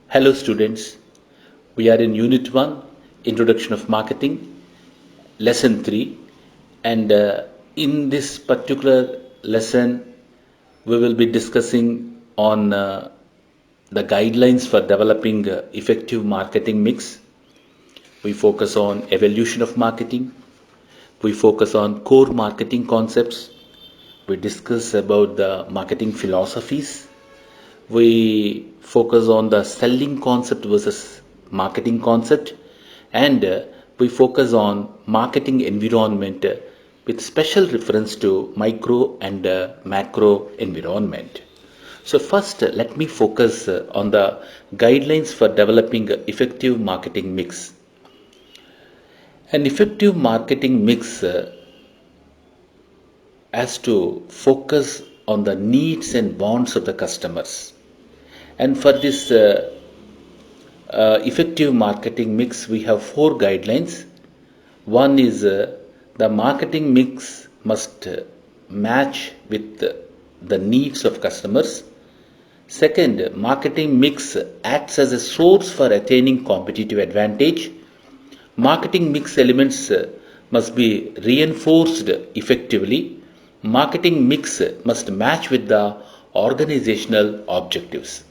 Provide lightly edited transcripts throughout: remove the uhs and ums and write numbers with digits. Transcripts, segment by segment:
Hello students, we are in Unit 1, Introduction of Marketing, Lesson 3, and in this particular lesson we will be discussing on the guidelines for developing effective marketing mix. We focus on evolution of marketing, we focus on core marketing concepts, we discuss about the marketing philosophies, we focus on the selling concept versus marketing concept, and we focus on marketing environment with special reference to micro and macro environment. So first let me focus on the guidelines for developing effective marketing mix. An effective marketing mix has to focus on the needs and wants of the customers. And for this effective marketing mix, we have four guidelines. One is the marketing mix must match with the needs of customers. Second, marketing mix acts as a source for attaining competitive advantage. Marketing mix elements must be reinforced effectively. Marketing mix must match with the organizational objectives.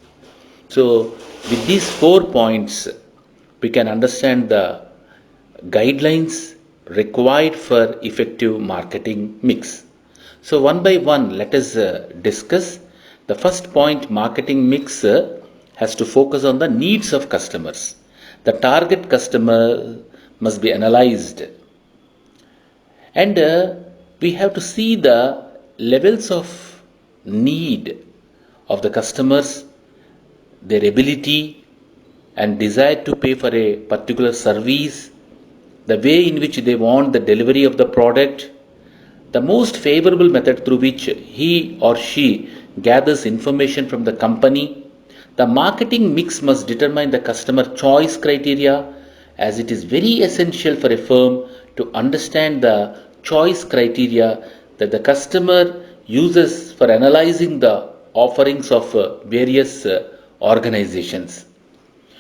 So, with these 4 points, we can understand the guidelines required for effective marketing mix. So, one by one, let us discuss. The first point, marketing mix has to focus on the needs of customers. The target customer must be analyzed, and we have to see the levels of need of the customers, their ability and desire to pay for a particular service, the way in which they want the delivery of the product, the most favorable method through which he or she gathers information from the company. The marketing mix must determine the customer choice criteria, as it is very essential for a firm to understand the choice criteria that the customer uses for analyzing the offerings of various organizations.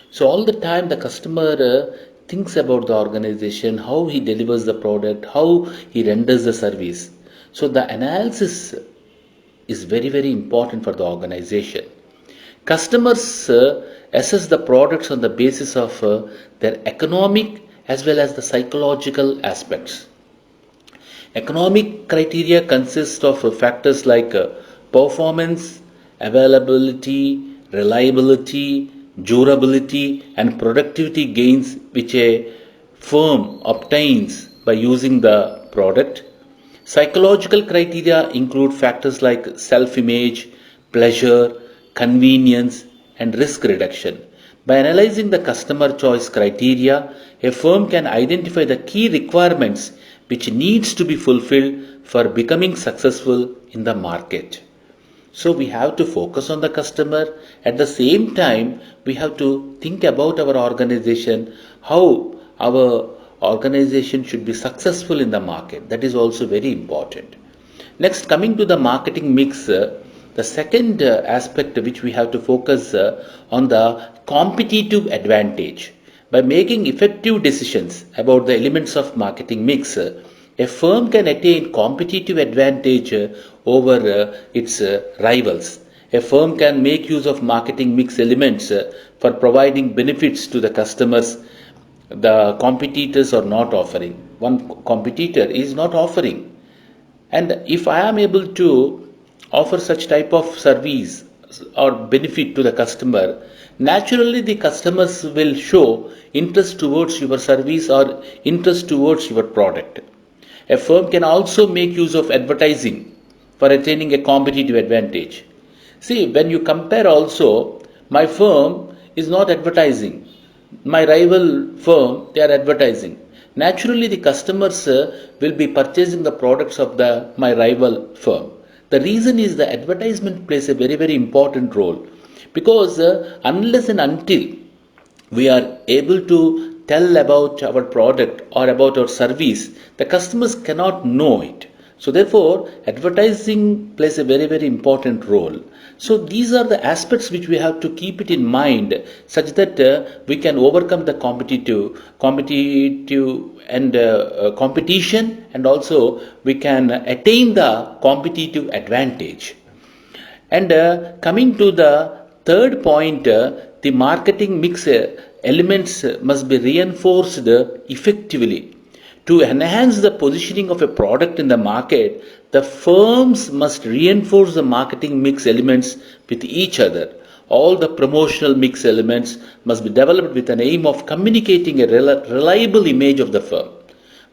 So all the time the customer thinks about the organization, how he delivers the product, how he renders the service. So the analysis is very, very important for the organization. Customers assess the products on the basis of their economic as well as the psychological aspects. Economic criteria consist of factors like performance, availability, reliability, durability, and productivity gains which a firm obtains by using the product. Psychological criteria include factors like self image, pleasure, convenience, and risk reduction. By analyzing the customer choice criteria, a firm can identify the key requirements which needs to be fulfilled for becoming successful in the market. So we have to focus on the customer. At the same time, we have to think about our organization, how our organization should be successful in the market. That is also very important. Next, coming to the marketing mix, the second aspect which we have to focus on the competitive advantage. By making effective decisions about the elements of marketing mix, a firm can attain competitive advantage over its rivals. A firm can make use of marketing mix elements for providing benefits to the customers the competitors are not offering. One competitor is not offering. And if I am able to offer such type of service or benefit to the customer, naturally the customers will show interest towards your service or interest towards your product. A firm can also make use of advertising for attaining a competitive advantage. See, when you compare also, my firm is not advertising. My rival firm, they are advertising. Naturally, the customers will be purchasing the products of my rival firm. The reason is the advertisement plays a very, very important role, because unless and until we are able to tell about our product or about our service, the customers cannot know it. So therefore, advertising plays a very, very important role. So these are the aspects which we have to keep it in mind, such that we can overcome the competition, and also we can attain the competitive advantage. And coming to the third point, the marketing mix elements must be reinforced effectively. To enhance the positioning of a product in the market, the firms must reinforce the marketing mix elements with each other. All the promotional mix elements must be developed with an aim of communicating a reliable image of the firm.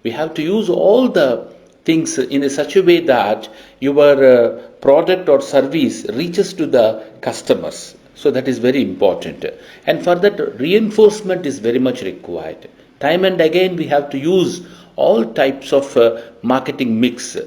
We have to use all the things in such a way that your product or service reaches to the customers. So that is very important, and for that reinforcement is very much required. Time and again we have to use all types of marketing mix.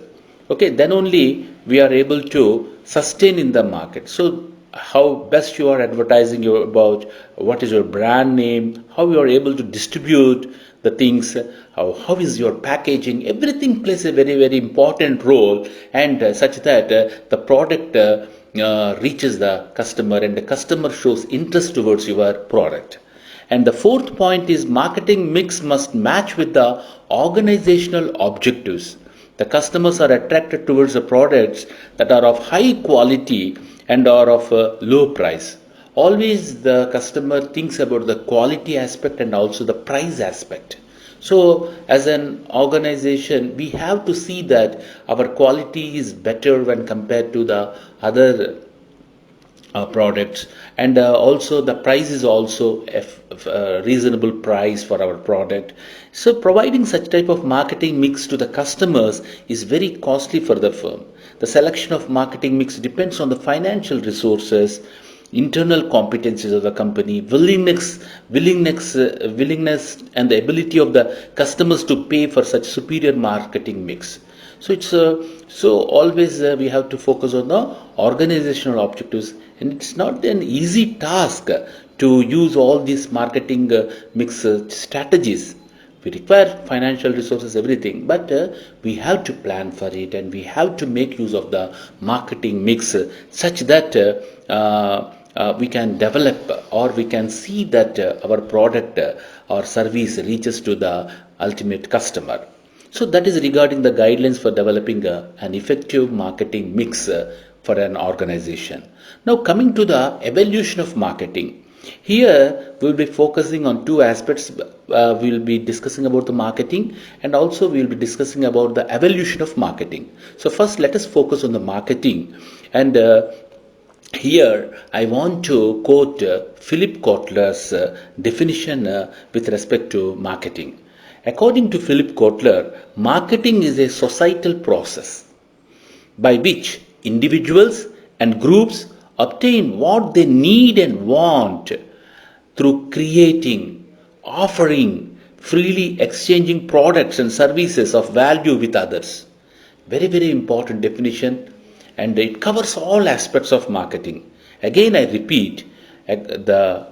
Okay, then only we are able to sustain in the market. So how best you are advertising about what is your brand name, how you are able to distribute the things, how is your packaging, everything plays a very, very important role, and such that the product reaches the customer and the customer shows interest towards your product. And the fourth point is marketing mix must match with the organizational objectives. The customers are attracted towards the products that are of high quality and are of low price. Always the customer thinks about the quality aspect and also the price aspect. So as an organization, we have to see that our quality is better when compared to the other products, and also the price is also a reasonable price for our product. So providing such type of marketing mix to the customers is very costly for the firm. The selection of marketing mix depends on the financial resources, internal competencies of the company, willingness, and the ability of the customers to pay for such superior marketing mix. So it's so always we have to focus on the organizational objectives, and it's not an easy task to use all these marketing mix strategies. We require financial resources, everything, but we have to plan for it, and we have to make use of the marketing mix such that we can develop, or we can see that our product or service reaches to the ultimate customer. So that is regarding the guidelines for developing an effective marketing mix for an organization. Now coming to the evolution of marketing. Here we will be focusing on two aspects. We will be discussing about the marketing, and also we will be discussing about the evolution of marketing. So first let us focus on the marketing, and here I want to quote Philip Kotler's definition with respect to marketing. According to Philip Kotler, marketing is a societal process by which individuals and groups obtain what they need and want through creating, offering, freely exchanging products and services of value with others. Very, very important definition, and it covers all aspects of marketing. Again, I repeat the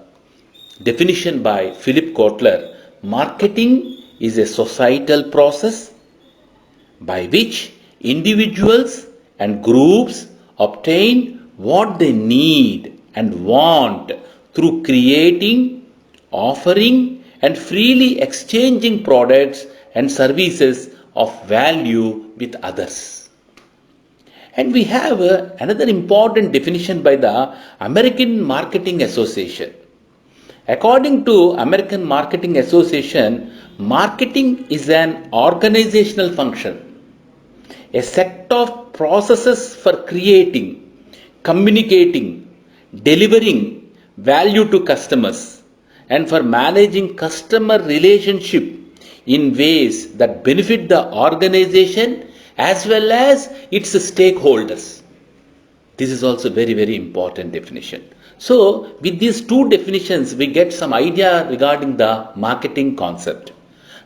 definition by Philip Kotler. Marketing is a societal process by which individuals and groups obtain what they need and want through creating, offering, and freely exchanging products and services of value with others. And we have another important definition by the American Marketing Association. According to American Marketing Association, marketing is an organizational function, a set of processes for creating, communicating, delivering value to customers, and for managing customer relationship in ways that benefit the organization as well as its stakeholders. This is also very, very important definition. So with these two definitions, we get some idea regarding the marketing concept.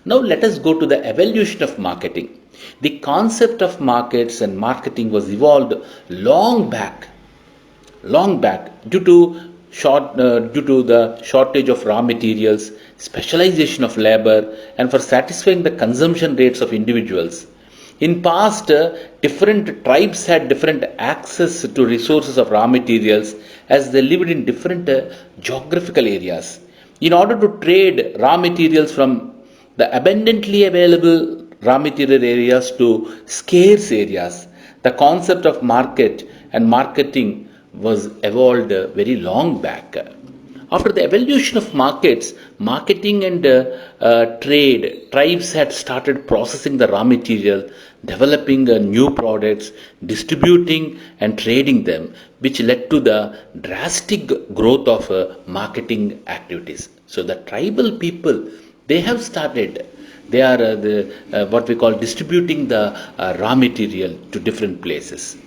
Now let us go to the evolution of marketing. The concept of markets and marketing was evolved long back due to the shortage of raw materials, specialization of labor, and for satisfying the consumption rates of individuals. In past, different tribes had different access to resources of raw materials as they lived in different geographical areas. In order to trade raw materials from the abundantly available raw material areas to scarce areas, the concept of market and marketing was evolved very long back. After the evolution of markets, marketing and trade, tribes had started processing the raw material, developing new products, distributing and trading them, which led to the drastic growth of marketing activities. So the tribal people, they have started. They are what we call distributing the raw material to different places.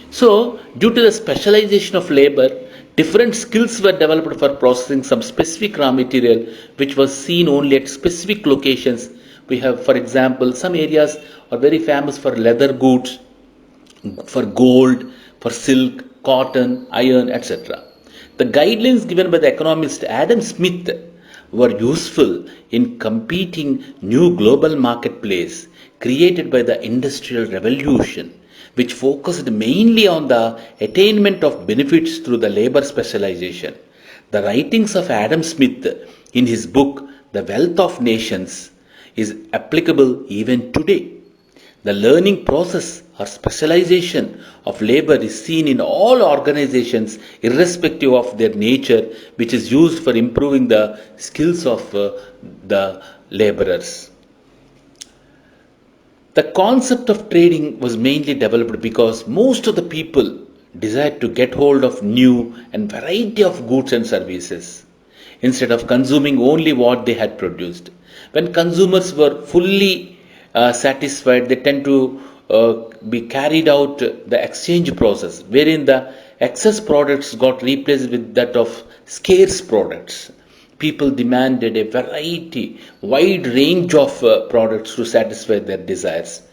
So, due to the specialization of labor, different skills were developed for processing some specific raw material which was seen only at specific locations. We have, for example, some areas are very famous for leather goods, for gold, for silk, cotton, iron, etc. The guidelines given by the economist Adam Smith were useful in competing new global marketplace created by the industrial revolution, which focused mainly on the attainment of benefits through the labor specialization. The writings of Adam Smith in his book The Wealth of Nations is applicable even today. The learning process or specialization of labor is seen in all organizations irrespective of their nature, which is used for improving the skills of the laborers. The concept of trading was mainly developed because most of the people desired to get hold of new and variety of goods and services instead of consuming only what they had produced. When consumers were fully satisfied, they tend to be carried out the exchange process wherein the excess products got replaced with that of scarce products. People demanded a variety, wide range of products to satisfy their desires.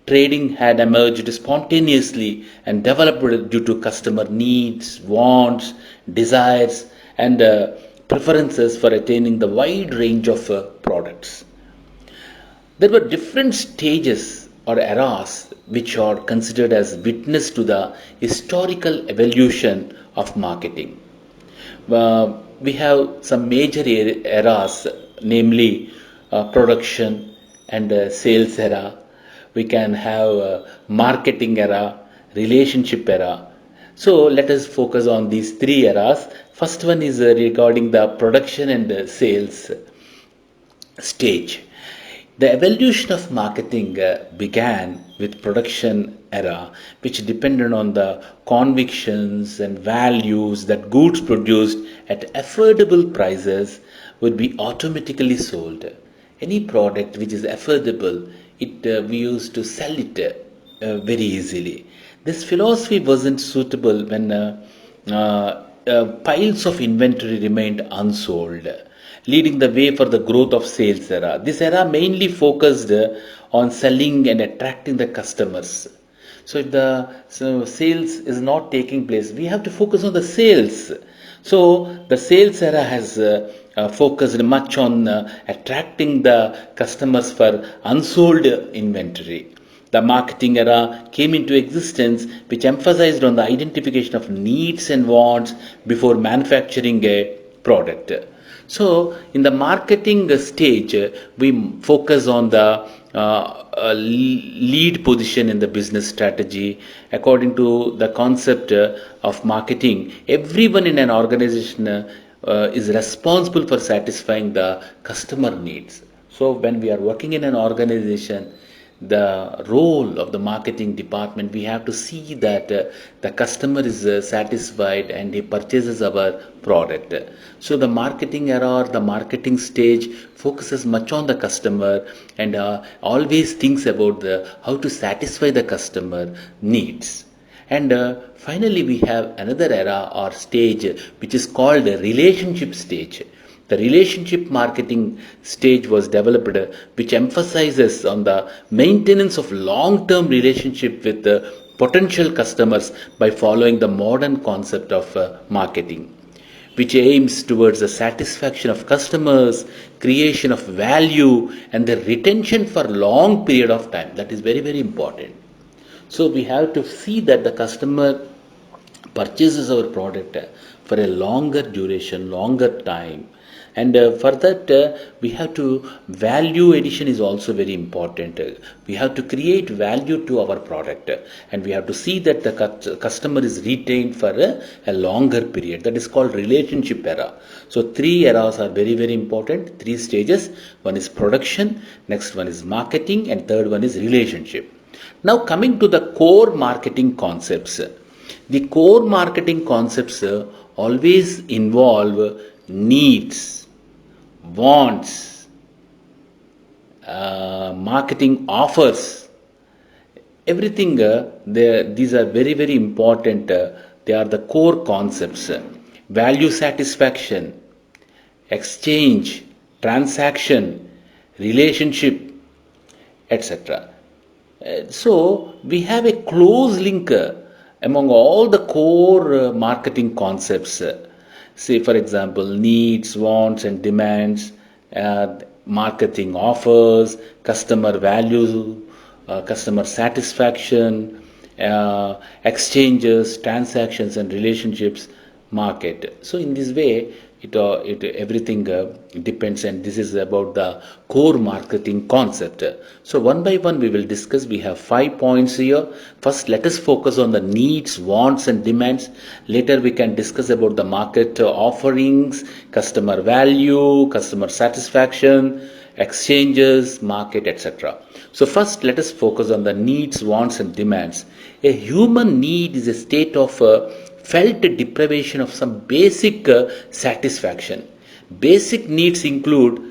Trading had emerged spontaneously and developed due to customer needs, wants, desires, and preferences for attaining the wide range of products. There were different stages or eras which are considered as witness to the historical evolution of marketing. We have some major eras, namely production and sales era. We can have marketing era, relationship era. So let us focus on these three eras. First one is regarding the production and sales stage. The evolution of marketing began with production era, which depended on the convictions and values that goods produced at affordable prices would be automatically sold. Any product which is affordable, we used to sell it very easily. This philosophy wasn't suitable when piles of inventory remained unsold, leading the way for the growth of sales era. This era mainly focused on selling and attracting the customers. So if the sales is not taking place, we have to focus on the sales. So the sales era has focused much on attracting the customers for unsold inventory. The marketing era came into existence, which emphasized on the identification of needs and wants before manufacturing a product. So, in the marketing stage, we focus on the lead position in the business strategy. According to the concept of marketing, everyone in an organization is responsible for satisfying the customer needs. So, when we are working in an organization, the role of the marketing department, we have to see that the customer is satisfied and he purchases our product. So the marketing era or the marketing stage focuses much on the customer and always thinks about how to satisfy the customer needs. And finally we have another era or stage which is called the relationship stage. The relationship marketing stage was developed, which emphasizes on the maintenance of long-term relationship with potential customers by following the modern concept of marketing. which aims towards the satisfaction of customers, creation of value, and the retention for long period of time. That is very, very important. So we have to see that the customer purchases our product for a longer duration, longer time. And for that, we have to value addition is also very important. We have to create value to our product, and we have to see that the customer is retained for a longer period. That is called relationship era. So three eras are very, very important. Three stages. One is production, next one is marketing, and third one is relationship. Now coming to the core marketing concepts. The core marketing concepts always involve needs, wants, marketing offers. Everything, these are very, very important. They are the core concepts. Value satisfaction, exchange, transaction, relationship, etc. So we have a close link among all the core marketing concepts. Say, for example, needs, wants, and demands, marketing offers, customer value, customer satisfaction, exchanges, transactions, and relationships, market. So in this way, it everything depends, and this is about the core marketing concept. So one by one we will discuss. We have 5 points here. First, let us focus on the needs, wants, and demands. Later we can discuss about the market offerings, customer value, customer satisfaction, exchanges, market, etc. So first, let us focus on the needs, wants, and demands. A human need is a state of felt deprivation of some basic satisfaction. Basic needs include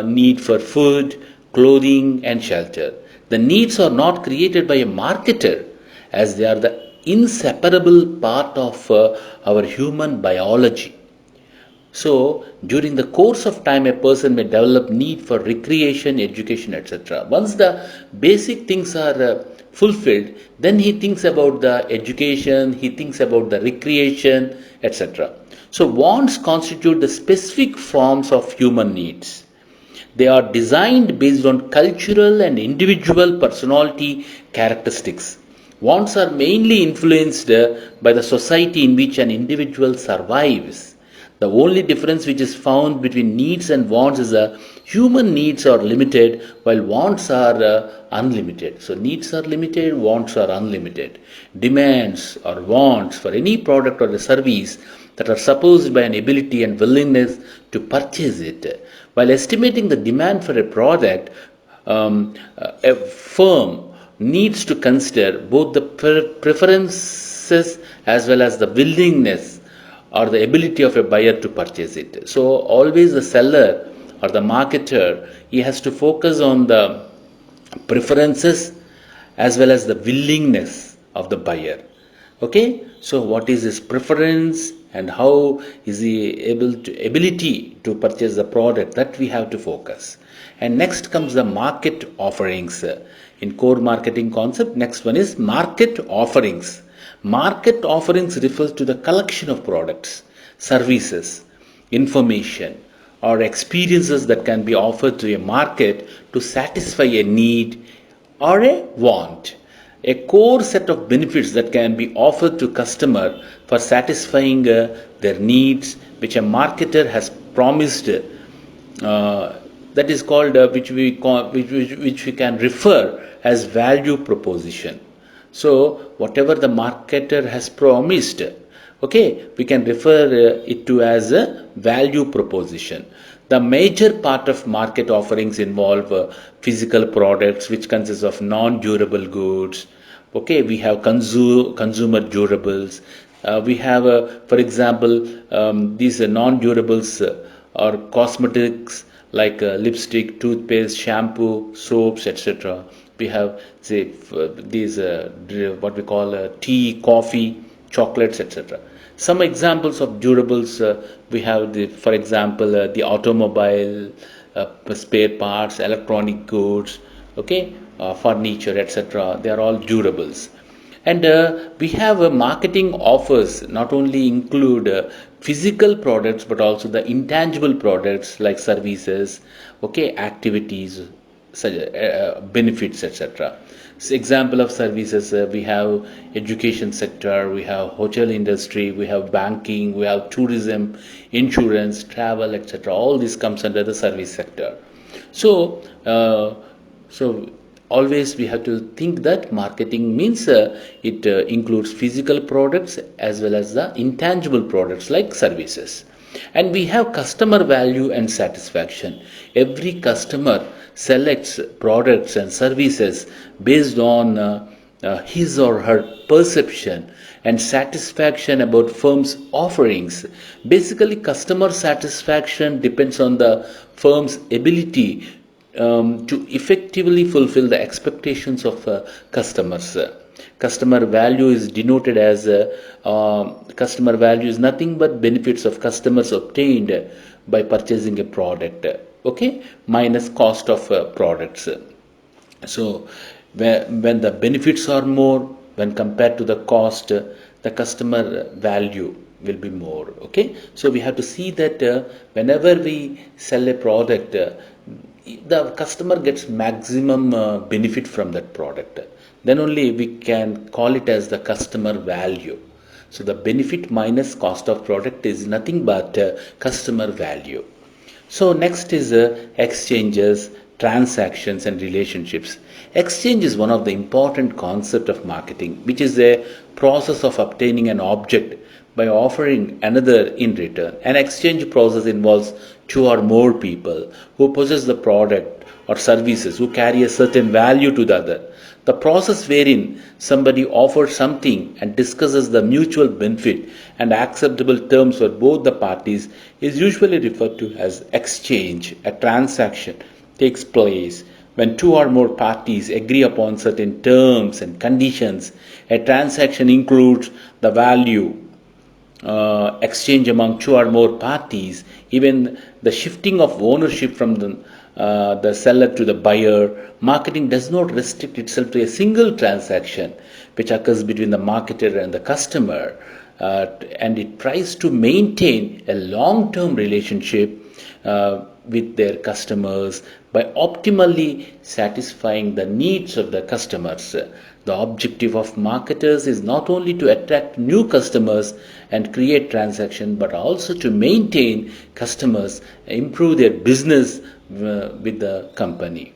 need for food, clothing, and shelter. The needs are not created by a marketer, as they are the inseparable part of our human biology. So, during the course of time, a person may develop need for recreation, education, etc. Once the basic things are fulfilled, then he thinks about the education, he thinks about the recreation, etc. So, wants constitute the specific forms of human needs. They are designed based on cultural and individual personality characteristics. Wants are mainly influenced by the society in which an individual survives. The only difference which is found between needs and wants is that human needs are limited while wants are unlimited. So needs are limited, wants are unlimited. Demands or wants for any product or a service that are supposed by an ability and willingness to purchase it. While estimating the demand for a product, a firm needs to consider both the preferences as well as the willingness or the ability of a buyer to purchase it. So always the seller or the marketer, he has to focus on the preferences as well as the willingness of the buyer. Okay, so what is his preference and how is he ability to purchase the product, that we have to focus. And next comes the market offerings. In core marketing concept, next one is market offerings. Market offerings refers to the collection of products, services, information, or experiences that can be offered to a market to satisfy a need or a want. A core set of benefits that can be offered to customer for satisfying their needs, which a marketer has promised. That is called which we can refer as value proposition. So whatever the marketer has promised, okay, we can refer it to as a value proposition. The major part of market offerings involve physical products, which consists of non-durable goods. Okay, we have consumer durables. We have, for example, these non-durables or cosmetics like lipstick, toothpaste, shampoo, soaps, etc. We have, say, these what we call tea, coffee, chocolates, etc. Some examples of durables, we have, for example, the automobile, spare parts, electronic goods, okay, furniture, etc. They are all durables. And we have marketing offers not only include physical products but also the intangible products like services, okay, activities, such, benefits, etc. So example of services, we have education sector, we have hotel industry, we have banking, we have tourism, insurance, travel, etc. All this comes under the service sector. So, so always we have to think that marketing means it includes physical products as well as the intangible products like services. And we have customer value and satisfaction. Every customer selects products and services based on his or her perception and satisfaction about firm's offerings. Basically, customer satisfaction depends on the firm's ability to effectively fulfill the expectations of customers. Customer value is denoted as customer value is nothing but benefits of customers obtained by purchasing a product, okay, minus cost of products. So when the benefits are more when compared to the cost, the customer value will be more, okay. So we have to see that whenever we sell a product, the customer gets maximum benefit from that product, then only we can call it as the customer value. So the benefit minus cost of product is nothing but customer value. So next is exchanges, transactions and relationships. Exchange is one of the important concept of marketing, which is a process of obtaining an object by offering another in return. An exchange process involves two or more people who possess the product or services who carry a certain value to the other. The process wherein somebody offers something and discusses the mutual benefit and acceptable terms for both the parties is usually referred to as exchange. A transaction takes place when two or more parties agree upon certain terms and conditions. A transaction includes the value exchange among two or more parties, even the shifting of ownership from the seller to the buyer. Marketing does not restrict itself to a single transaction which occurs between the marketer and the customer, and it tries to maintain a long-term relationship with their customers by optimally satisfying the needs of the customers. The objective of marketers is not only to attract new customers and create transactions, but also to maintain customers, improve their business with the company.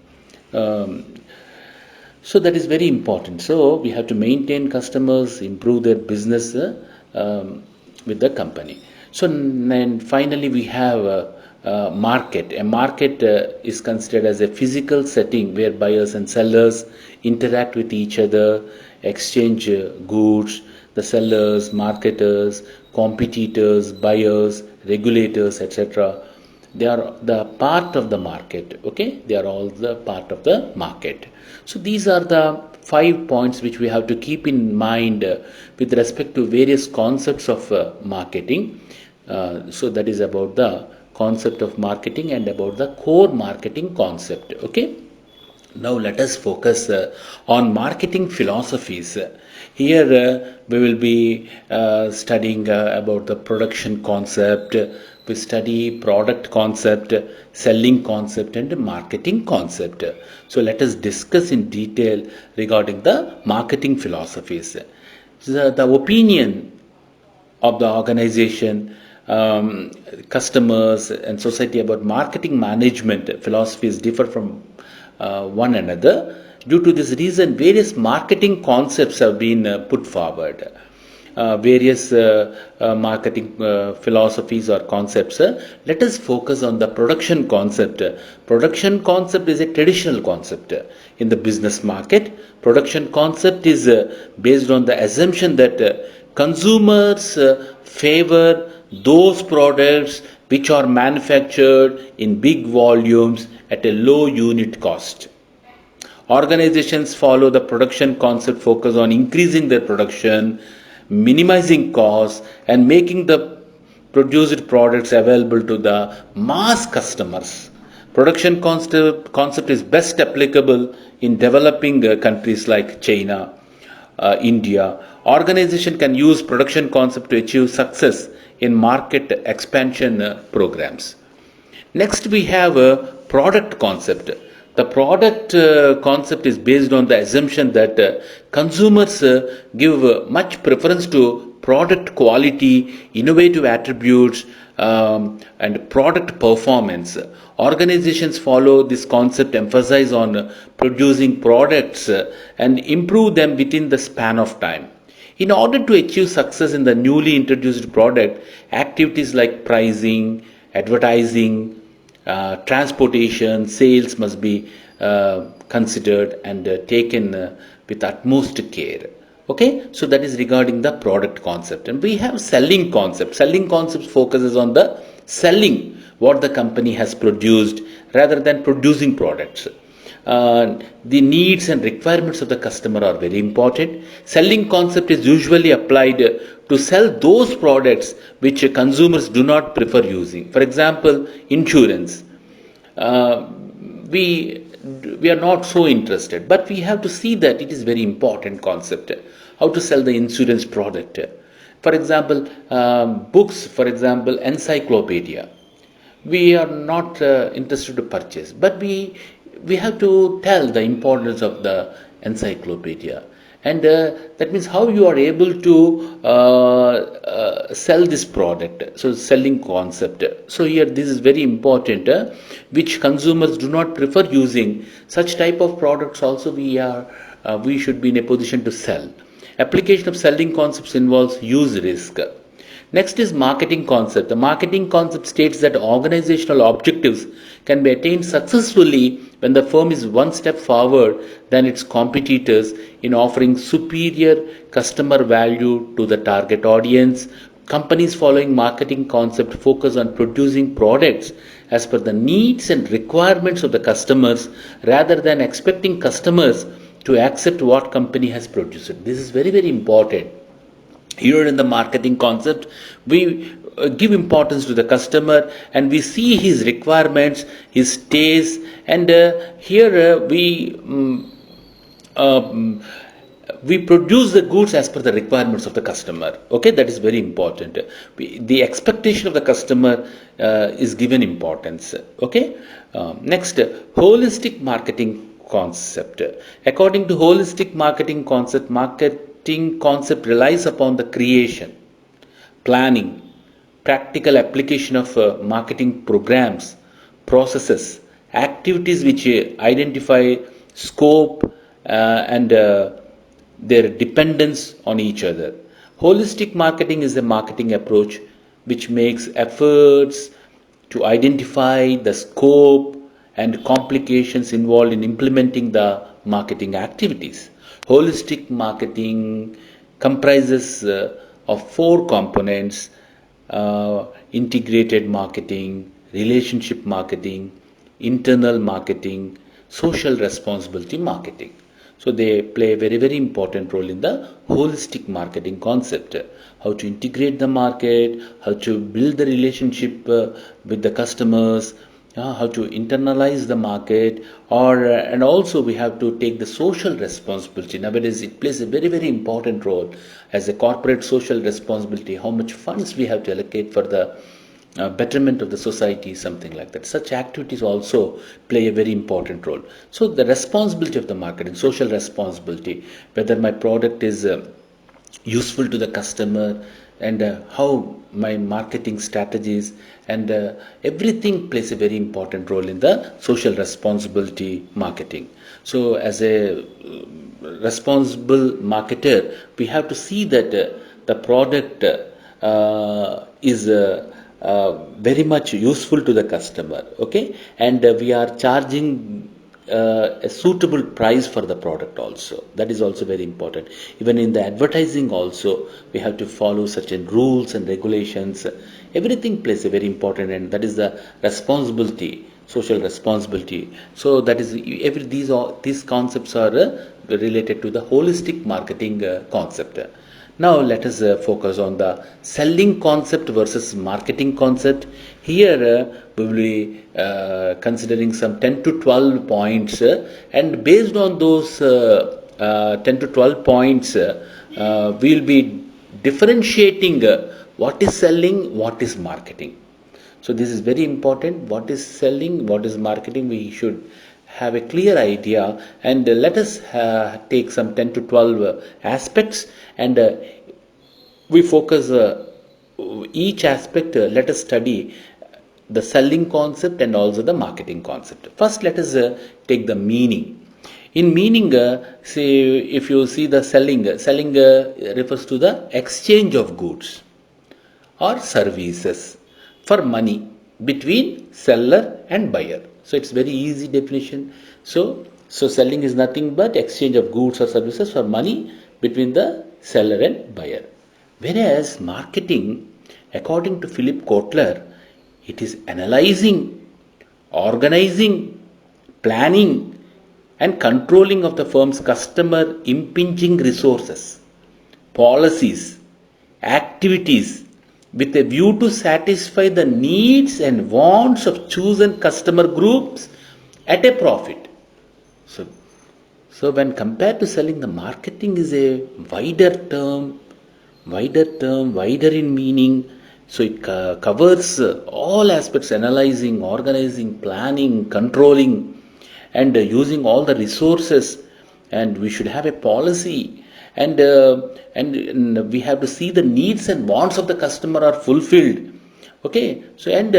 So that is very important. So we have to maintain customers, improve their business with the company. So then finally we have market. A market is considered as a physical setting where buyers and sellers interact with each other, exchange goods. The sellers, marketers, competitors, buyers, regulators, etc. They are the part of the market. Okay, they are all the part of the market. So these are the 5 points which we have to keep in mind with respect to various concepts of marketing. So that is about the concept of marketing and about the core marketing concept. Okay. Now let us focus on marketing philosophies. Here we will be studying about the production concept. We study product concept, selling concept and marketing concept. So let us discuss in detail regarding the marketing philosophies. The opinion of the organization, customers and society about marketing management philosophies differ from one another. Due to this reason, various marketing concepts have been put forward. Various marketing philosophies or concepts. Let us focus on the production concept. Production concept is a traditional concept in the business market. Production concept is based on the assumption that consumers favor those products which are manufactured in big volumes at a low unit cost. Organizations follow the production concept, focus on increasing their production, minimizing costs, and making the produced products available to the mass customers. Production concept is best applicable in developing countries like China, India. Organization can use production concept to achieve success in market expansion programs. Next, we have a product concept. The product concept is based on the assumption that consumers give much preference to product quality, innovative attributes, and product performance. Organizations follow this concept, emphasize on producing products and improve them within the span of time. In order to achieve success in the newly introduced product, activities like pricing, advertising, transportation, sales must be considered and taken with utmost care. Okay, so that is regarding the product concept. And we have selling concept. Selling concepts focuses on the selling what the company has produced rather than producing products. The needs and requirements of the customer are very important. Selling concept is usually applied to sell those products which consumers do not prefer using. For example, insurance. We are not so interested, but we have to see that it is very important concept. How to sell the insurance product. For example, books, for example, encyclopedia. We are not interested to purchase, but we have to tell the importance of the encyclopedia, and that means how you are able to sell this product. So selling concept. So here this is very important, which consumers do not prefer using. Such type of products also we should be in a position to sell. Application of selling concepts involves use risk. Next is marketing concept. The marketing concept states that organizational objectives can be attained successfully when the firm is one step forward than its competitors in offering superior customer value to the target audience. Companies following marketing concept focus on producing products as per the needs and requirements of the customers rather than expecting customers to accept what company has produced. This is very, very important. Here in the marketing concept, we give importance to the customer and we see his requirements, his taste, and here we produce the goods as per the requirements of the customer. Okay, that is very important. The expectation of the customer is given importance. Okay, next, holistic marketing concept. According to holistic marketing concept relies upon the creation, planning, practical application of marketing programs, processes, activities which identify scope and their dependence on each other. Holistic marketing is a marketing approach which makes efforts to identify the scope and complications involved in implementing the marketing activities. Holistic marketing comprises of 4 components: integrated marketing, relationship marketing, internal marketing, social responsibility marketing. So they play a very, very important role in the holistic marketing concept. How to integrate the market, how to build the relationship with the customers, how to internalize the market, and also we have to take the social responsibility. Nowadays it plays a very, very important role as a corporate social responsibility. How much funds we have to allocate for the betterment of the society, something like that. Such activities also play a very important role. So the responsibility of the marketing, social responsibility, whether my product is useful to the customer, and how my marketing strategies and everything plays a very important role in the social responsibility marketing. So as a responsible marketer, we have to see that the product is very much useful to the customer, okay, and we are charging a suitable price for the product also. That is also very important. Even in the advertising also, we have to follow certain rules and regulations. Everything plays a very important, and that is the responsibility, social responsibility. So that is these concepts are related to the holistic marketing concept. Now let us focus on the selling concept versus marketing concept. Here we will be considering some 10 to 12 points, and based on those 10 to 12 points, we'll be differentiating what is selling, what is marketing. So this is very important. What is selling, what is marketing, we should have a clear idea, and let us take some 10 to 12 aspects, and we focus each aspect. Let us study the selling concept and also the marketing concept. First, let us take the meaning. In meaning, say if you see the selling refers to the exchange of goods or services for money between seller and buyer. So it's very easy definition. So selling is nothing but exchange of goods or services for money between the seller and buyer. Whereas marketing, according to Philip Kotler, it is analyzing, organizing, planning, and controlling of the firm's customer impinging resources, policies, activities, with a view to satisfy the needs and wants of chosen customer groups at a profit. So when compared to selling, the marketing is a wider term, wider in meaning. So it covers all aspects: analyzing, organizing, planning, controlling, and using all the resources. And we should have a policy, and we have to see the needs and wants of the customer are fulfilled. Okay, so and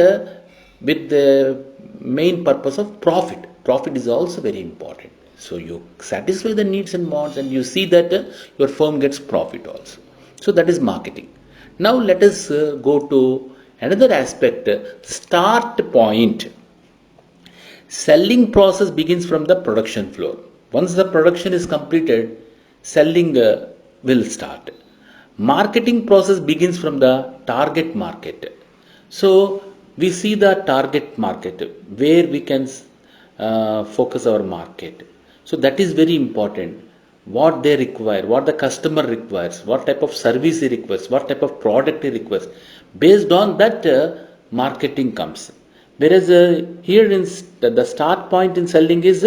with the main purpose of profit. Profit is also very important. So you satisfy the needs and wants, and you see that your firm gets profit also. So that is marketing. Now let us go to another aspect, start point. Selling process begins from the production floor. Once the production is completed, selling will start. Marketing process begins from the target market. So we see the target market where we can focus our market. So that is very important. What they require, what the customer requires, what type of service he requires, what type of product he requires. Based on that, marketing comes. Whereas here in the start point in selling is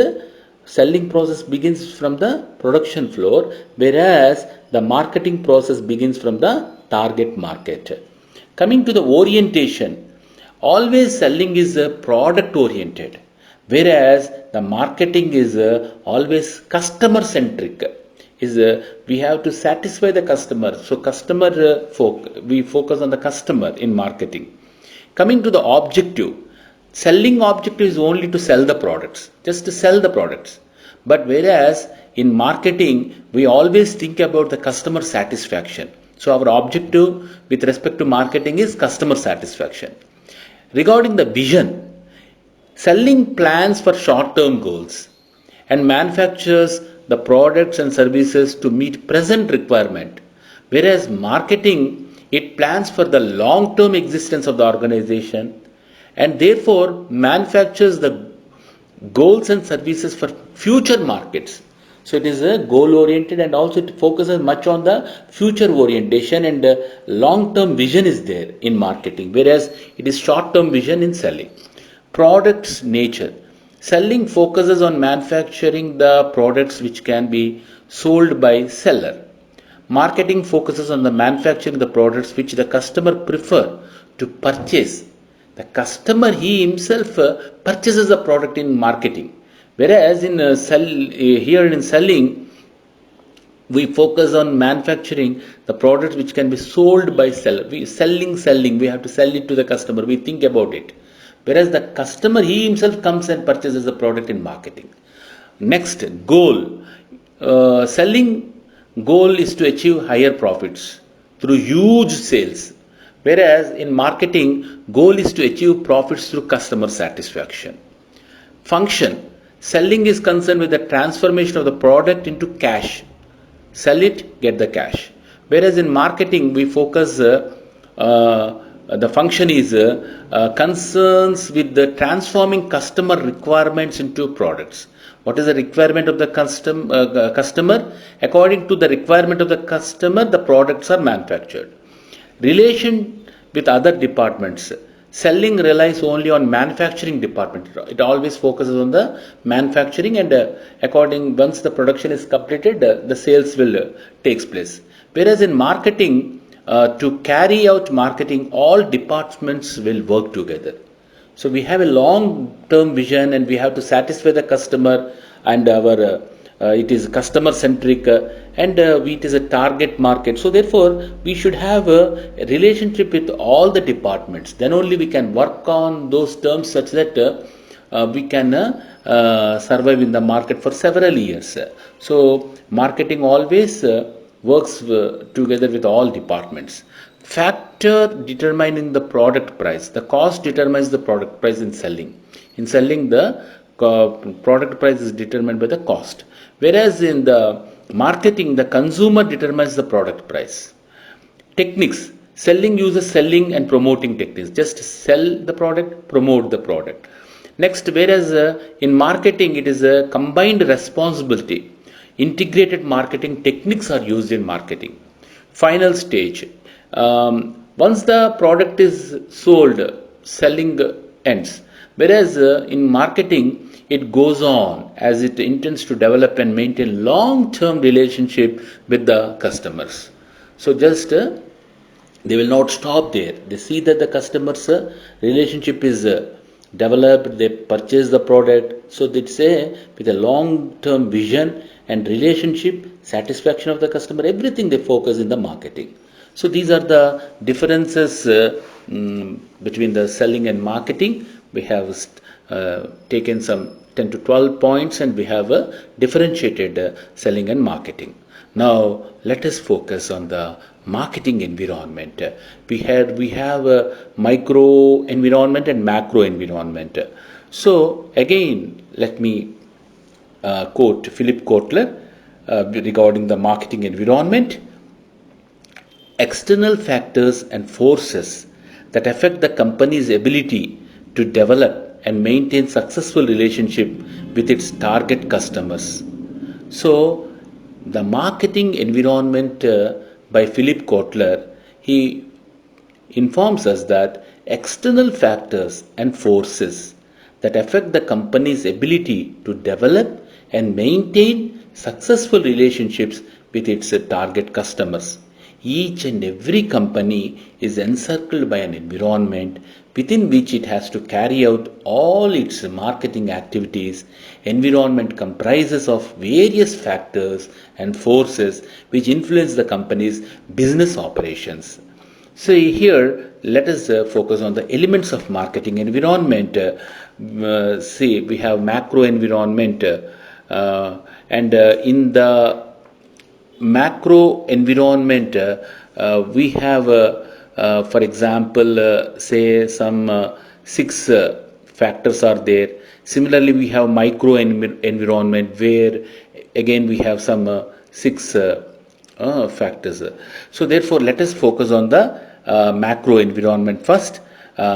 selling process begins from the production floor, whereas the marketing process begins from the target market. Coming to the orientation, always selling is product oriented, whereas the marketing is always customer centric. We have to satisfy the customer. So we focus on the customer in marketing. Coming to the objective, selling objective is only to sell the products, just to sell the products. But whereas in marketing, we always think about the customer satisfaction. So our objective with respect to marketing is customer satisfaction. Regarding the vision, selling plans for short-term goals and manufactures the products and services to meet present requirement. Whereas marketing, it plans for the long-term existence of the organization, and therefore manufactures the goals and services for future markets. So it is a goal oriented, and also it focuses much on the future orientation, and long-term vision is there in marketing, whereas it is short-term vision in selling. Products nature. Selling focuses on manufacturing the products which can be sold by seller. Marketing focuses on the manufacturing the products which the customer prefer to purchase. The customer he himself purchases the product in marketing, whereas in here in selling, we focus on manufacturing the products which can be sold by seller. Selling, we have to sell it to the customer. We think about it. Whereas the customer, he himself comes and purchases the product in marketing. Next, goal. Selling goal is to achieve higher profits through huge sales. Whereas in marketing, goal is to achieve profits through customer satisfaction. Function. Selling is concerned with the transformation of the product into cash. Sell it, get the cash. Whereas in marketing, we focus the function is concerns with the transforming customer requirements into products. What is the requirement of the customer? According to the requirement of the customer, the products are manufactured. Relation with other departments. Selling relies only on manufacturing department. It always focuses on the manufacturing, and according once the production is completed, the sales will takes place. Whereas in marketing, to carry out marketing, all departments will work together. So we have a long-term vision, and we have to satisfy the customer, and our it is customer centric, and it is a target market. So therefore, we should have a relationship with all the departments. Then only we can work on those terms such that we can survive in the market for several years. So marketing always works together with all departments. Factor determining the product price. The cost determines the product price in selling. In selling, the product price is determined by the cost. Whereas in the marketing, the consumer determines the product price. Techniques. Selling uses selling and promoting techniques. Just sell the product, promote the product. Next, whereas in marketing, it is a combined responsibility. Integrated marketing techniques are used in marketing. Final stage. Once the product is sold, selling ends. Whereas in marketing, it goes on as it intends to develop and maintain long-term relationship with the customers. So just they will not stop there. They see that the customers' relationship is developed, they purchase the product. So they say with a long-term vision and relationship, satisfaction of the customer, everything they focus in the marketing. So these are the differences between the selling and marketing. We have taken some 10 to 12 points, and we have differentiated selling and marketing. Now let us focus on the marketing environment. We have a micro environment and macro environment. So again, let me quote Philip Kotler regarding the marketing environment. External factors and forces that affect the company's ability to develop and maintain successful relationship with its target customers. So the marketing environment by Philip Kotler, he informs us that external factors and forces that affect the company's ability to develop and maintain successful relationships with its target customers. Each and every company is encircled by an environment within which it has to carry out all its marketing activities. Environment comprises of various factors and forces which influence the company's business operations. So here, let us focus on the elements of marketing environment. See, we have macro environment, and in the macro environment, we have, for example, say some 6 factors are there. Similarly, we have micro environment where again we have some 6 factors. So therefore, let us focus on the macro environment first.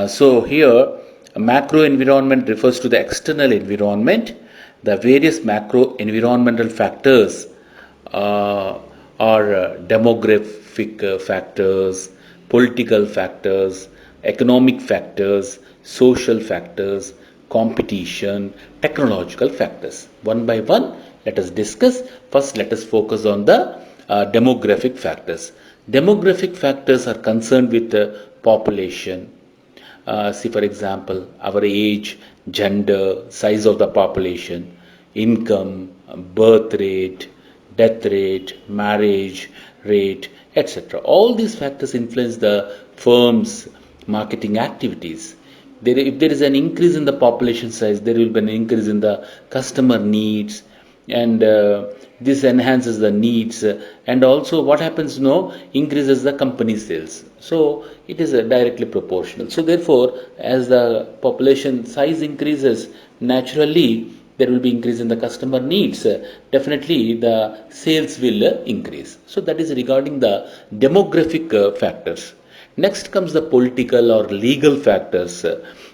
So here, macro environment refers to the external environment. The various macro environmental factors are demographic factors, political factors, economic factors, social factors, competition, technological factors. One by one, let us discuss. First, let us focus on the demographic factors. Demographic factors are concerned with population. See, for example, our age, gender, size of the population, income, birth rate, death rate, marriage rate, etc. All these factors influence the firm's marketing activities. If there is an increase in the population size, there will be an increase in the customer needs, and this enhances the needs, and also what happens now increases the company sales. So it is directly proportional. So therefore, as the population size increases, naturally there will be increase in the customer needs. Definitely the sales will increase. So that is regarding the demographic factors. Next comes the political or legal factors.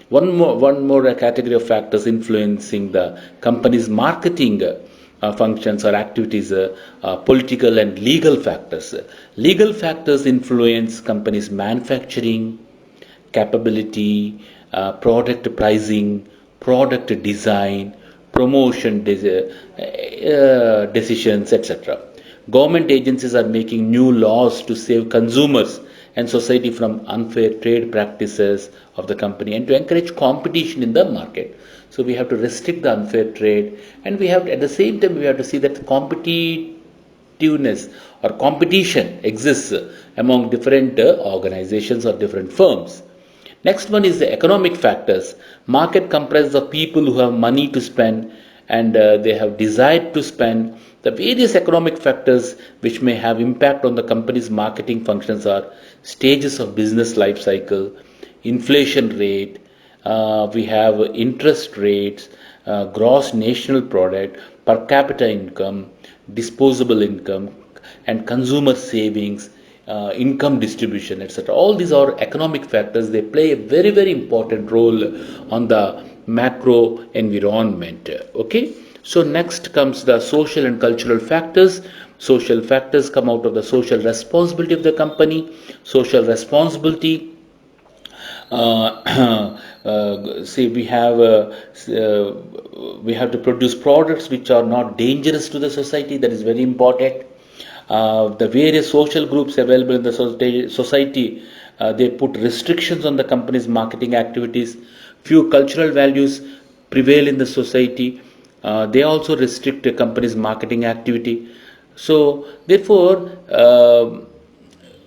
One more category of factors influencing the company's marketing functions or activities, political and legal factors. Legal factors influence companies' manufacturing, capability, product pricing, product design, promotion decisions, etc. Government agencies are making new laws to save consumers and society from unfair trade practices of the company and to encourage competition in the market. So we have to restrict the unfair trade, and we have to, at the same time we have to see that competitiveness or competition exists among different organizations or different firms. Next one is the economic factors. Market comprises of people who have money to spend, and they have desire to spend. The various economic factors which may have impact on the company's marketing functions are stages of business life cycle, inflation rate, we have interest rates, gross national product, per capita income, disposable income, and consumer savings, income distribution, etc. All these are economic factors. They play a very, very important role on the macro environment. Okay. So next comes the social and cultural factors. Social factors come out of the social responsibility of the company. Social responsibility, say we have to produce products which are not dangerous to the society. That is very important. The various social groups available in the society, they put restrictions on the company's marketing activities. Few cultural values prevail in the society. They also restrict the company's marketing activity. So therefore,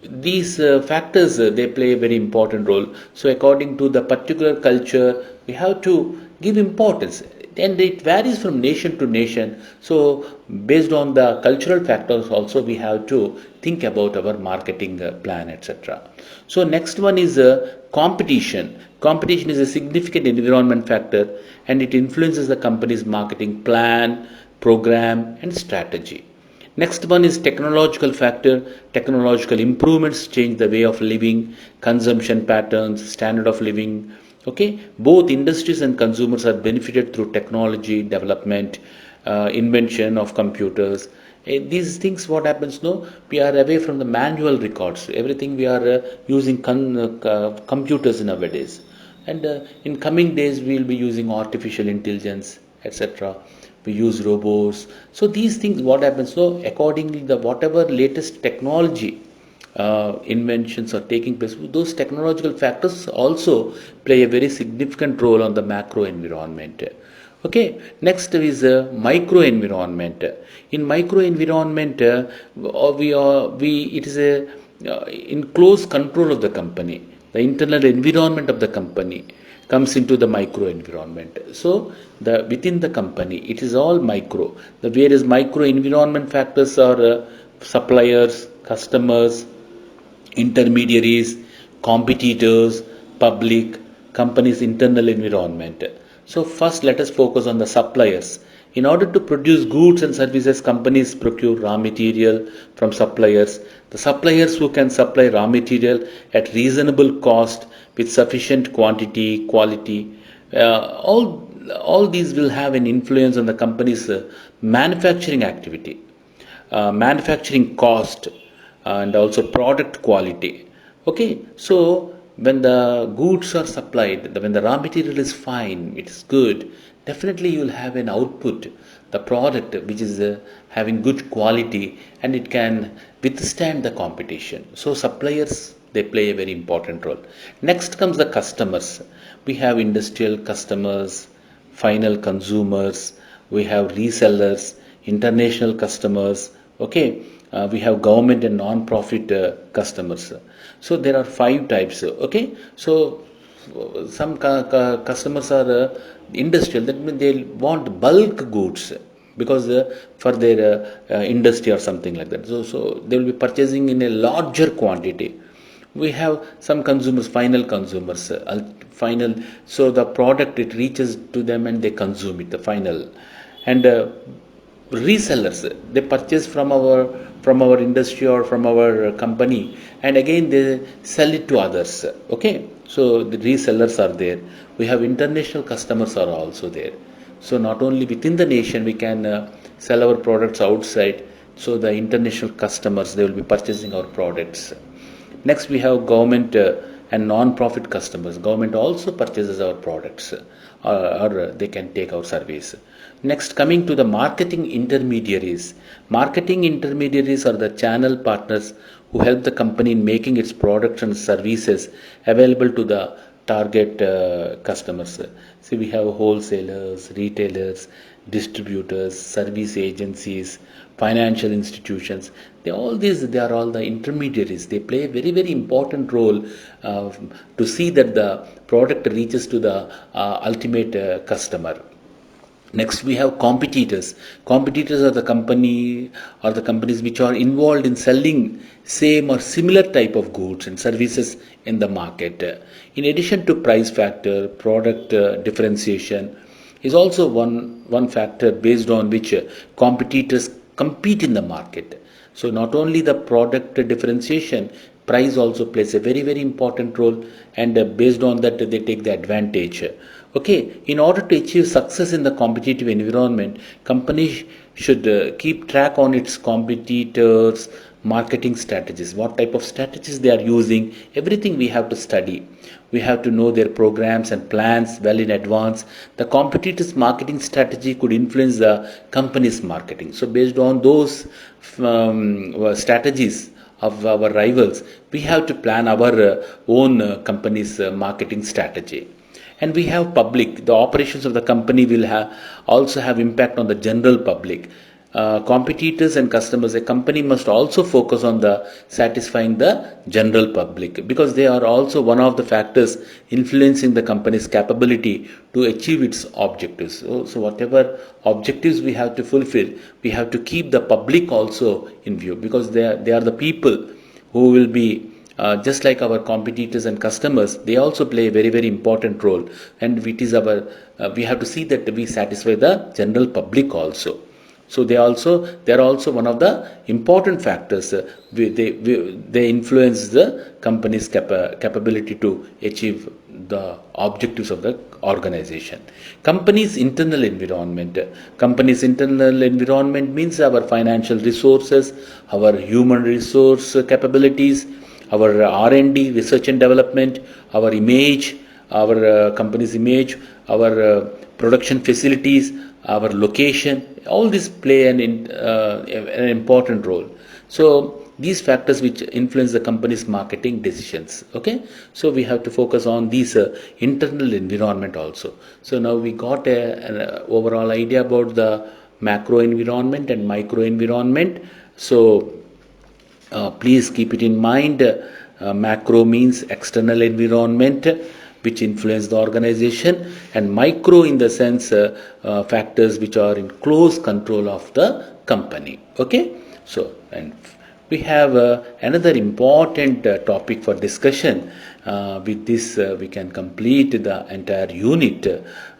these factors, they play a very important role. So according to the particular culture, we have to give importance, and it varies from nation to nation. So based on the cultural factors also, we have to think about our marketing plan, etc. So next one is competition. Competition is a significant environment factor, and it influences the company's marketing plan, program, and strategy. Next one is technological factor. Technological improvements change the way of living, consumption patterns, standard of living. Okay, both industries and consumers are benefited through technology development, invention of computers. These things, what happens? No, we are away from the manual records. Everything we are using computers nowadays, and in coming days we will be using artificial intelligence, etc. We use robots. So these things, what happens? So accordingly, the whatever latest technology inventions are taking place, those technological factors also play a very significant role on the macro environment. Okay, next is micro environment. In micro environment, we it is a in close control of the company. The internal environment of the company comes into the micro environment. So the within the company, it is all micro. The various micro environment factors are suppliers, customers, intermediaries, competitors, public, company's internal environment. So first let us focus on the suppliers. In order to produce goods and services, companies procure raw material from suppliers. The suppliers who can supply raw material at reasonable cost with sufficient quantity, quality, all these will have an influence on the company's manufacturing activity, manufacturing cost, and also product quality. Okay, so when the goods are supplied, when the raw material is fine, it is good, definitely you will have an output, the product which is having good quality, and it can withstand the competition. So suppliers, they play a very important role. Next comes the customers. We have industrial customers, final consumers, we have resellers, international customers. Okay, we have government and non-profit customers. So there are 5 types. Okay, so some customers are industrial. That means they want bulk goods because for their industry or something like that. So they will be purchasing in a larger quantity. We have some consumers, final consumers, final. So the product, it reaches to them and they consume it, the final. And resellers, they purchase from our industry or from our company, and again they sell it to others. Okay, so the resellers are there. We have international customers are also there. So not only within the nation we can sell our products outside. So the international customers, they will be purchasing our products. Next we have government and non-profit customers. Government also purchases our products, or they can take our service. Next, coming to the marketing intermediaries. Marketing intermediaries are the channel partners who help the company in making its products and services available to the target customers. See, we have wholesalers, retailers, distributors, service agencies, financial institutions. They are all the intermediaries. They play a very, very important role to see that the product reaches to the ultimate customer. Next, we have competitors. Competitors are the companies which are involved in selling same or similar type of goods and services in the market. In addition to price factor, product differentiation is also one factor based on which competitors compete in the market. So not only the product differentiation, price also plays a very, very important role, and based on that they take the advantage. Okay, in order to achieve success in the competitive environment, companies should keep track on its competitors' marketing strategies, what type of strategies they are using. Everything we have to study. We have to know their programs and plans well in advance. The competitors' marketing strategy could influence the company's marketing. So based on those strategies of our rivals, we have to plan our own company's marketing strategy. And we have public. The operations of the company will also have impact on the general public. Competitors and customers, a company must also focus on the satisfying the general public, because they are also one of the factors influencing the company's capability to achieve its objectives. So whatever objectives we have to fulfill, we have to keep the public also in view, because they are the people who will be just like our competitors and customers. They also play a very, very important role, and it is we have to see that we satisfy the general public also. So they are also one of the important factors. They influence the company's capability to achieve the objectives of the organization. Company's internal environment. Company's internal environment means our financial resources, our human resource capabilities, our R&D, research and development, our image, our company's image, our production facilities, our location. All these play an important role. So these factors which influence the company's marketing decisions. Okay, so we have to focus on these internal environment also. So now we got an overall idea about the macro environment and micro environment. So please keep it in mind. Macro means external environment which influence the organization, and micro in the sense factors which are in close control of the company. Okay, so and we have another important topic for discussion. With this we can complete the entire unit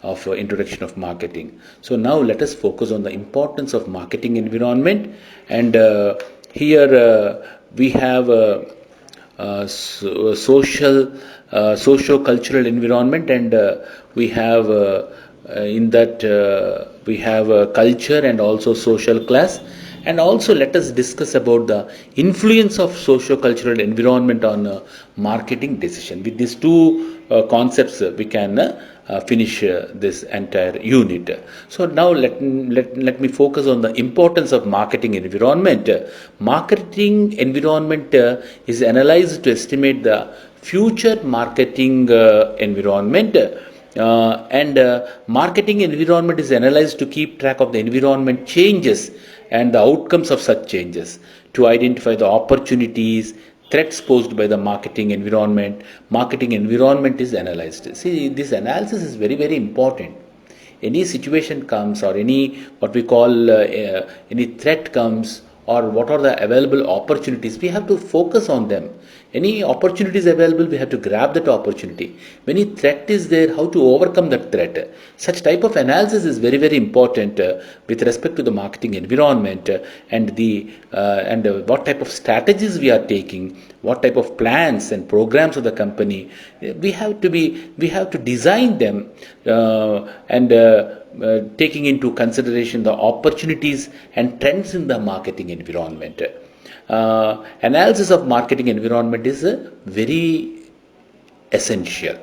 of introduction of marketing. So now let us focus on the importance of marketing environment, and here we have socio-cultural environment, and we have in that we have culture and also social class. And also let us discuss about the influence of socio-cultural environment on marketing decision. With these two concepts we can finish this entire unit. So now let me focus on the importance of marketing environment. Marketing environment is analyzed to estimate the future marketing environment. Marketing environment is analyzed to keep track of the environment changes and the outcomes of such changes, to identify the opportunities, threats posed by the marketing environment. Marketing environment is analyzed. See, this analysis is very, very important. Any situation comes, or any what we call any threat comes, or what are the available opportunities, we have to focus on them. Any opportunities available, we have to grab that opportunity. When any threat is there, how to overcome that threat. Such type of analysis is very, very important with respect to the marketing environment, and what type of strategies we are taking, what type of plans and programs of the company. We have to design them and taking into consideration the opportunities and trends in the marketing environment. Analysis of marketing environment is very essential.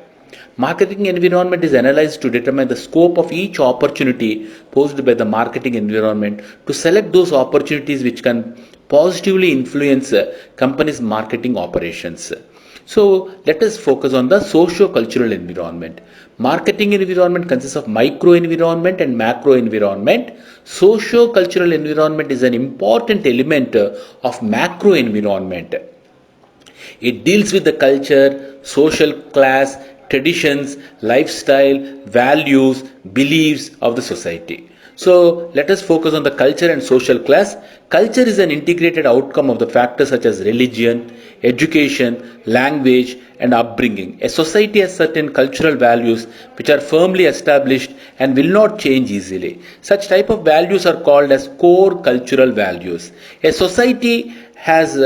Marketing environment is analyzed to determine the scope of each opportunity posed by the marketing environment to select those opportunities which can positively influence company's marketing operations. So let us focus on the socio-cultural environment. Marketing environment consists of micro environment and macro environment. Socio-cultural environment is an important element of macro environment. It deals with the culture, social class, traditions, lifestyle, values, beliefs of the society. So let us focus on the culture and social class. Culture is an integrated outcome of the factors such as religion, education, language, and upbringing. A society has certain cultural values which are firmly established and will not change easily. Such type of values are called as core cultural values. A society has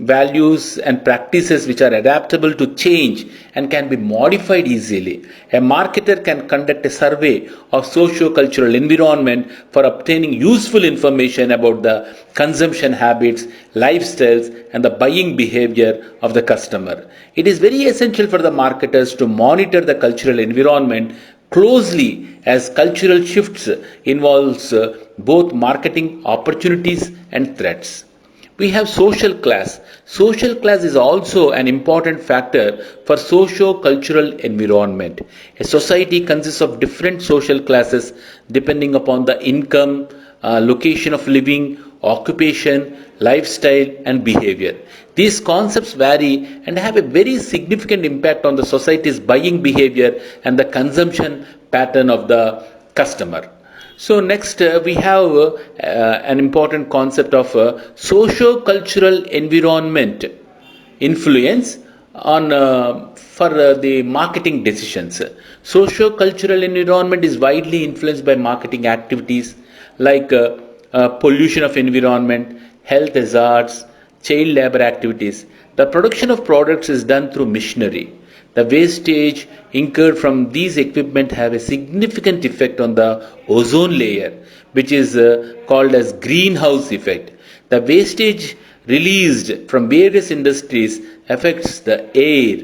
values and practices which are adaptable to change and can be modified easily. A marketer can conduct a survey of socio-cultural environment for obtaining useful information about the consumption habits, lifestyles, and the buying behavior of the customer. It is very essential for the marketers to monitor the cultural environment closely as cultural shifts involves both marketing opportunities and threats. We have social class. Social class is also an important factor for socio-cultural environment. A society consists of different social classes depending upon the income, location of living, occupation, lifestyle, and behavior. These concepts vary and have a very significant impact on the society's buying behavior and the consumption pattern of the customer. So next we have an important concept of socio-cultural environment influence on for the marketing decisions. Socio-cultural environment is widely influenced by marketing activities like pollution of environment, health hazards, child labor activities. The production of products is done through machinery. The wastage incurred from these equipment have a significant effect on the ozone layer, which is called as greenhouse effect. The wastage released from various industries affects the air,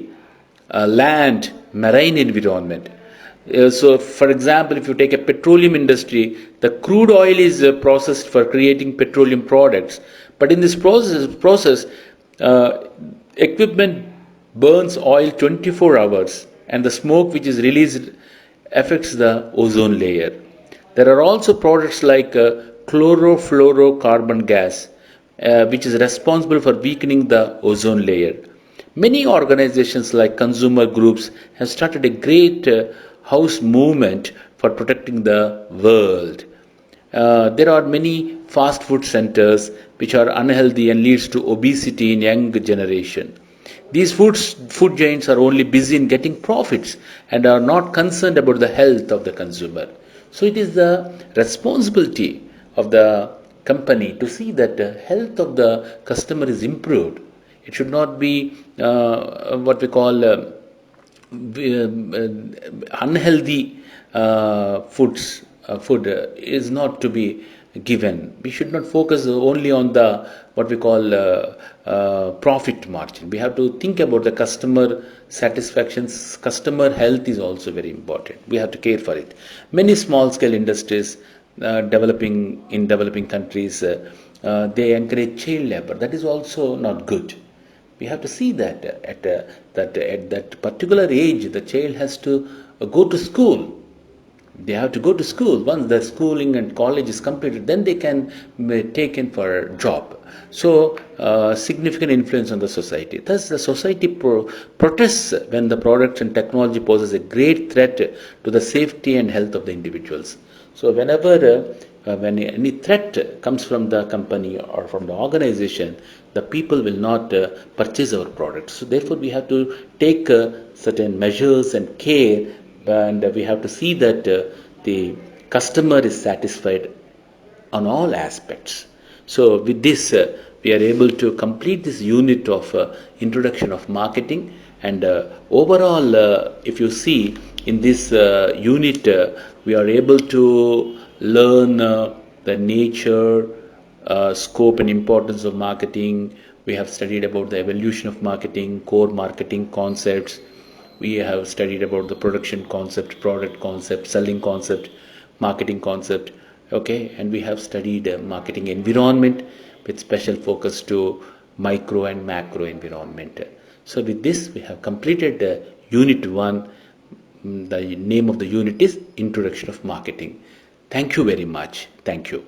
land, marine environment. So, for example, if you take a petroleum industry, the crude oil is processed for creating petroleum products. But in this process equipment burns oil 24 hours, and the smoke which is released affects the ozone layer. There are also products like chlorofluorocarbon gas, which is responsible for weakening the ozone layer. Many organizations like consumer groups have started a great house movement for protecting the world. There are many fast food centers which are unhealthy and leads to obesity in young generation. These food giants are only busy in getting profits and are not concerned about the health of the consumer. So it is the responsibility of the company to see that the health of the customer is improved. It should not be what we call unhealthy food is not to be given. We should not focus only on the what we call profit margin. We have to think about the customer satisfaction. Customer health is also very important. We have to care for it. Many small scale industries developing countries they encourage child labor. That is also not good. We have to see that at that particular age the child has to go to school. They have to go to school. Once the schooling and college is completed, then they can be taken for a job. So significant influence on the society. Thus the society protests when the product and technology poses a great threat to the safety and health of the individuals. So whenever when any threat comes from the company or from the organization, the people will not purchase our products. So therefore we have to take certain measures and care, and we have to see that the customer is satisfied on all aspects. So with this we are able to complete this unit of introduction of marketing, and overall if you see in this unit we are able to learn the nature, scope and importance of marketing. We have studied about the evolution of marketing, core marketing concepts. We have studied about the production concept, product concept, selling concept, marketing concept. Okay, and we have studied marketing environment with special focus to micro and macro environment. So with this, we have completed Unit 1. The name of the unit is Introduction of Marketing. Thank you very much. Thank you.